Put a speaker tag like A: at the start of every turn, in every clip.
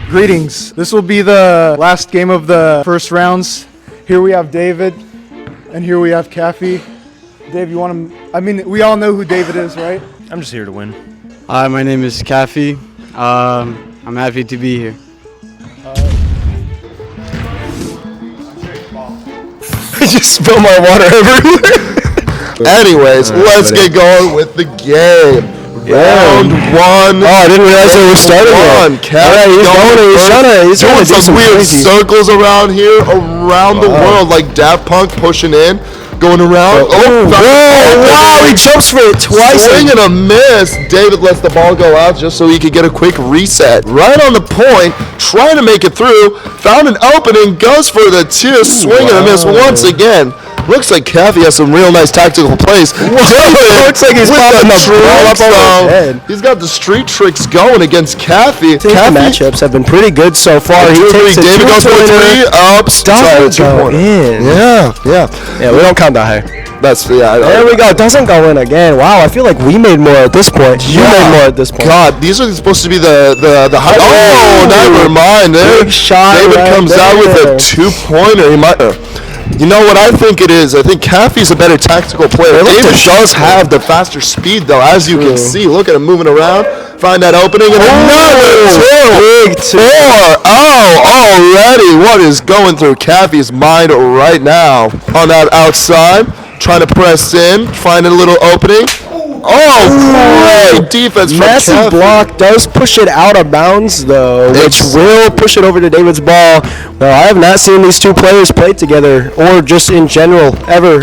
A: Greetings. This will be the last game of the first rounds. Here we have David, and here we have Kafi. Dave, you want to? I mean, we all know who David is, right?
B: I'm just here to win.
C: Hi, my name is Kafi. I'm happy to be here.
D: I just spilled my water everywhere. Anyways, let's get going with the game. Round one.
C: Oh, I didn't realize it was starting yet.
D: He's doing some weird circles around here, around the world, like Daft Punk pushing in, going around.
C: Wow, he jumps for it twice.
D: Swing and a miss. David lets the ball go out just so he could get a quick reset. Right on the point, trying to make it through. Found an opening, goes for the two, swing and a miss once again. Looks like Kafi has some real nice tactical plays.
C: Looks like he's popping the ball up over his head.
D: He's got the street tricks going against Kafi.
C: The matchups have been pretty good so far.
D: David goes for three, ups.
C: Doesn't go in.
D: Yeah, we don't count that high.
C: There we go. Doesn't go in again. Wow, I feel like we made more at this point. You made more at this point.
D: God, these are supposed to be the high. Oh, never mind. There,
C: shot.
D: David comes out with a 2-pointer. He might. You know what I think it is? I think Kafi's a better tactical player. David does have the faster speed, though, as you can see. Look at him moving around. Find that opening. And another
C: big two.
D: Already. What is going through Kafi's mind right now? On that outside, trying to press in, find a little opening. Great defense from
C: Massive
D: Kafi.
C: block does push it out of bounds, though, which will push it over to David's ball. Well, I have not seen these two players play together, or just in general, ever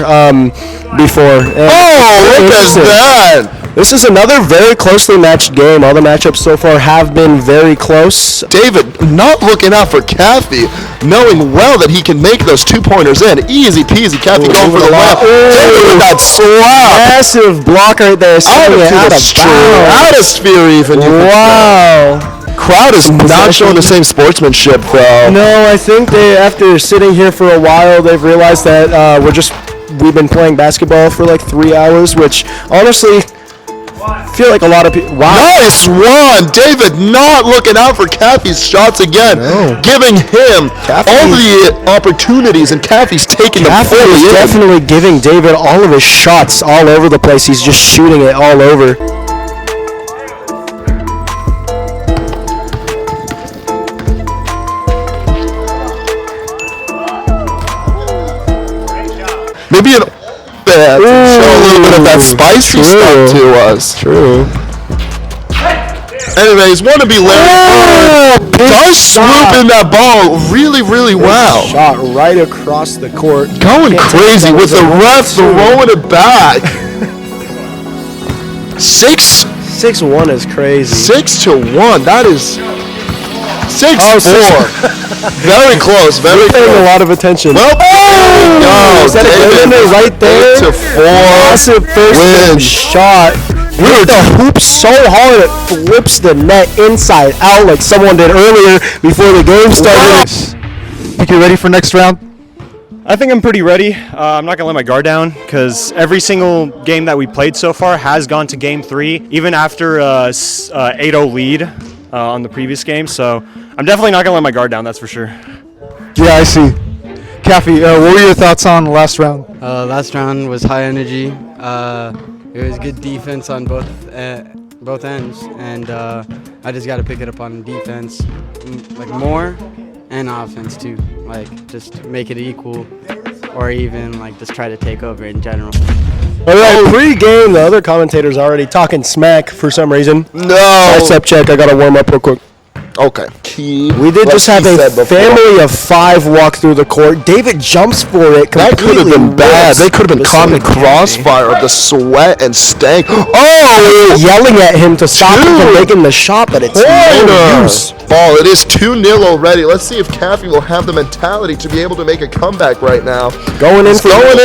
C: before.
D: Look at that.
C: This is another very closely matched game. All the matchups so far have been very close.
D: David not looking out for Kafi, knowing well that he can make those 2-pointers in. Easy peasy. Kafi going for the layup. David with that slap.
C: Massive block right there.
D: Out of sphere even.
C: Wow.
D: Crowd is not showing the same sportsmanship, though.
C: No, I think they, after sitting here for a while, they've realized that we've been playing basketball for like 3 hours, which honestly, I feel like a lot of people. Wow.
D: Nice one. David not looking out for Kafi's shots again, giving him all the opportunities, and Kafi's taking the play.
C: Kafi is definitely giving David all of his shots all over the place. He's just shooting it all over.
D: Maybe an show a little bit of that spicy stuff to us.
C: True.
D: Anyways, want to be Larry Bird. Does swoop in that ball really, really well.
C: Shot right across the court.
D: Going crazy with the ref throwing it back.
C: 6-1 is crazy.
D: 6-1. That is 6-4. Very close. Very close.
C: Paying a lot of attention.
D: Well,
C: is that a right there?
D: 8-4.
C: Massive first shot. With the hoop so hard it flips the net inside out like someone did earlier before the game started.
A: Think you're ready for next round?
B: I think I'm pretty ready. I'm not going to let my guard down because every single game that we played so far has gone to game 3, even after a 8-0 lead on the previous game. So I'm definitely not going to let my guard down, that's for sure.
A: Yeah, I see. Kafi, what were your thoughts on the last round?
C: Last round was high energy. It was good defense on both ends, and I just got to pick it up on defense, like more, and offense too. Like just make it equal, or even like just try to take over in general. All right, pre-game, the other commentators already talking smack for some reason.
D: No.
C: Bicep check. I got to warm up real quick.
D: Okay.
C: We did just have a family of 5 walk through the court. David jumps for it.
D: That could have been bad. They could have been caught in the crossfire of the sweat and stank.
C: Oh, yelling at him to stop him from making the shot, but it's no use.
D: Ball. It is 2-0 already. Let's see if Kafi will have the mentality to be able to make a comeback right now.
C: Going in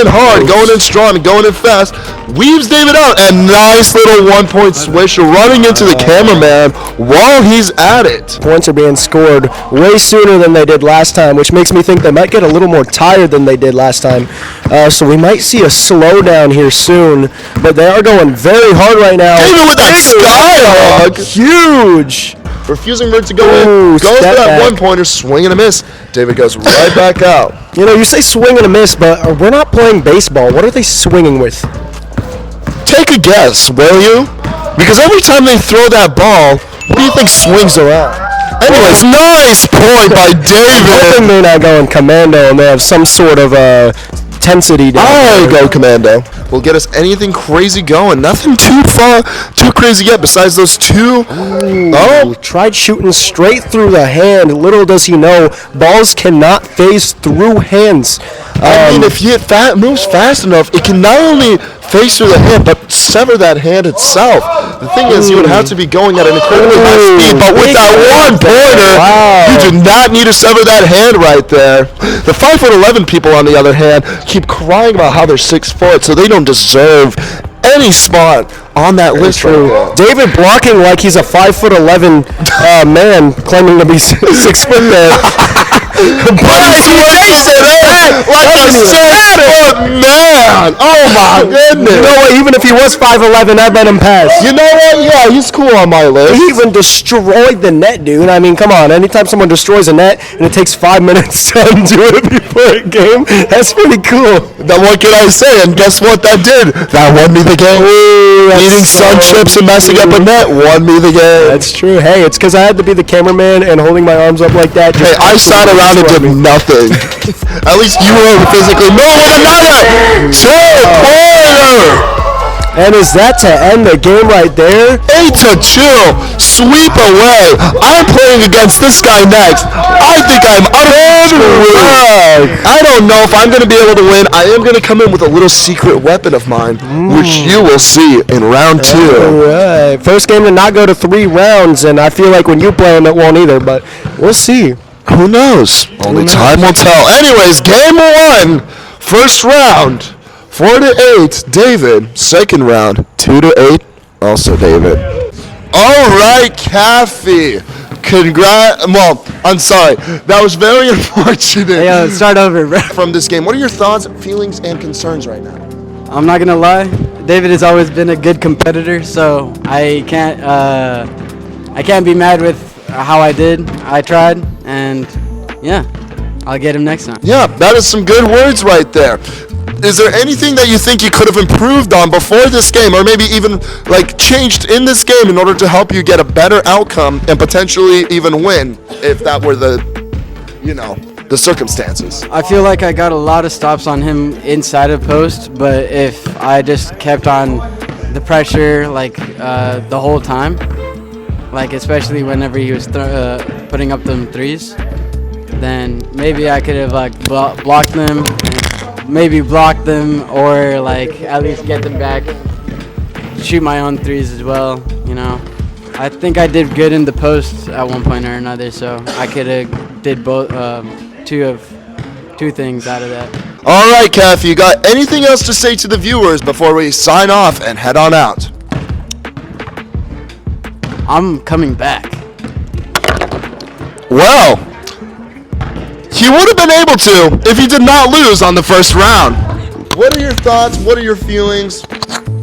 D: hard, going in strong, going in fast. Weaves David out, and nice little 1-point swish running into the cameraman while he's at it.
C: Points are being scored way sooner than they did last time, which makes me think they might get a little more tired than they did last time. So we might see a slowdown here soon, but they are going very hard right now.
D: David with that skyhawk.
C: Huge.
D: refusing for it to go
E: Ooh,
D: in. Goes for
E: step
D: that
E: back.
D: one-pointer, swing and a miss. David goes right back out.
E: You know, you say swing and a miss, but we're not playing baseball. What are they swinging with?
D: Take a guess, will you? Because every time they throw that ball, what do you think swings around? Anyways, nice point by
E: I think
D: David.
E: they're not going commando and they have some sort of intensity down
D: I
E: there.
D: go commando. Will get us anything crazy going. Nothing too crazy yet besides those two.
E: Oh, tried shooting straight through the hand. Little does he know, balls cannot phase through hands.
D: I mean, if it moves fast enough, it can not only face through the hand, but sever that hand itself. The thing is, you would have to be going at an incredibly high speed, but with that one-pointer, you do not need to sever that hand right there. The 5'11" people, on the other hand, keep crying about how they're 6 foot, so they don't deserve any spot on that list.
E: True.
D: Right there.
E: David blocking like he's a 5'11" man, claiming to be 6 foot there.
D: But he makes it out like a 6-foot man. Oh my goodness.
E: You know what? Even if he was 5'11", I'd let him pass.
D: You know what? Yeah, he's cool on my list.
E: He even destroyed the net, dude. I mean, come on. Anytime someone destroys a net and it takes 5 minutes to undo it before a game, that's pretty cool.
D: Then what can I say? And guess what that did? That won me the game. Eating sun chips and messing up a net won me the game.
E: That's true. Hey, it's because I had to be the cameraman and holding my arms up like that.
D: Hey, I sat around and did nothing. At least you were physically moving another 2-pointer.
E: And is that to end the game right there?
D: 8-2, sweep away. I'm playing against this guy next. I think I'm screwed. I don't know if I'm going to be able to win. I am going to come in with a little secret weapon of mine, which you will see in round 2.
E: All right. First game to not go to 3 rounds, and I feel like when you play them, it won't either, but we'll see.
D: Who knows? Only time will tell. Anyways, game 1, first round. 4-8, David. Second round, 2-8, also David. All right, Kafi. Well, I'm sorry. That was very unfortunate
C: Start over, bro.
D: from this game. What are your thoughts, feelings, and concerns right now?
C: I'm not gonna lie. David has always been a good competitor, so I can't be mad with how I did. I tried, and yeah, I'll get him next time.
D: Yeah, that is some good words right there. Is there anything that you think you could have improved on before this game, or maybe even like changed in this game in order to help you get a better outcome and potentially even win, if that were the circumstances?
C: I feel like I got a lot of stops on him inside of post, but if I just kept on the pressure the whole time, like especially whenever he was putting up them threes, then maybe I could have blocked them. Maybe block them, or at least get them back, shoot my own threes as well. I think I did good in the post at one point or another, so I could have did both two things out of that.
D: All right, Kafi, you got anything else to say to the viewers before we sign off and head on out?
C: I'm coming back.
D: Well, he would have been able to if he did not lose on the first round. What are your thoughts? What are your feelings?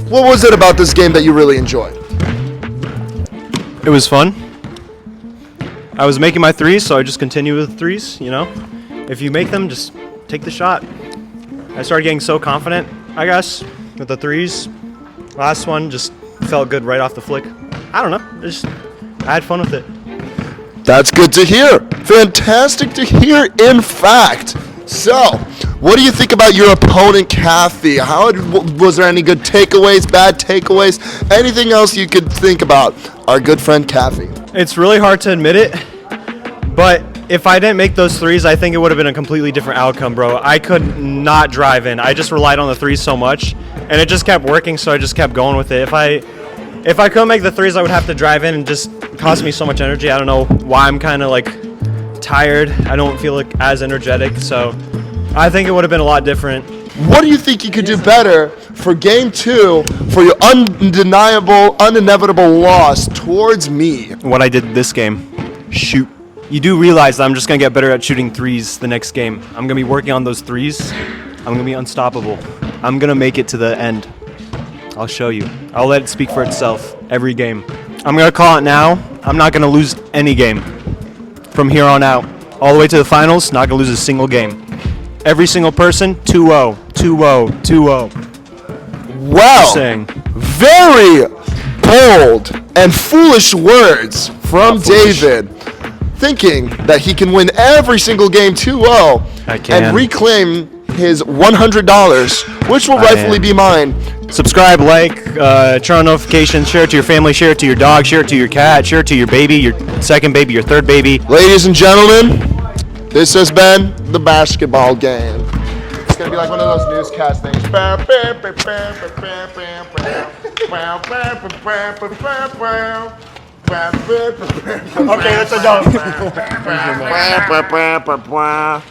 D: What was it about this game that you really enjoyed?
B: It was fun. I was making my threes, so I just continue with threes, If you make them, just take the shot. I started getting so confident, I guess, with the threes. Last one just felt good right off the flick. I don't know. I had fun with it.
D: That's good to hear. Fantastic to hear, in fact. So, what do you think about your opponent, Kafi? Was there any good takeaways, bad takeaways, anything else you could think about our good friend Kafi?
B: It's really hard to admit it, but if I didn't make those threes, I think it would have been a completely different outcome, bro. I could not drive in. I just relied on the threes so much, and it just kept working, so I just kept going with it. If I couldn't make the threes, I would have to drive in, and just cost me so much energy. I don't know why. I'm kind of tired. I don't feel as energetic, so I think it would have been a lot different.
D: What do you think you could do better for game 2 for your undeniable, inevitable loss towards me?
B: What I did this game, shoot. You do realize that I'm just going to get better at shooting threes the next game. I'm going to be working on those threes. I'm going to be unstoppable. I'm going to make it to the end. I'll show you. I'll let it speak for itself every game. I'm going to call it now. I'm not going to lose any game from here on out. All the way to the finals, not going to lose a single game. Every single person, 2-0, 2-0, 2-0.
D: Well,
B: Saying.
D: very bold and foolish words from David, thinking that he can win every single game 2-0
B: I can.
D: and reclaim his $100, which will rightfully be mine.
B: Subscribe, like, turn on notifications, share it to your family, share it to your dog, share it to your cat, share it to your baby, your second baby, your third baby.
D: Ladies and gentlemen, this has been the basketball game. It's gonna be like one of those newscast things.
A: Okay, that's enough.
D: Wow.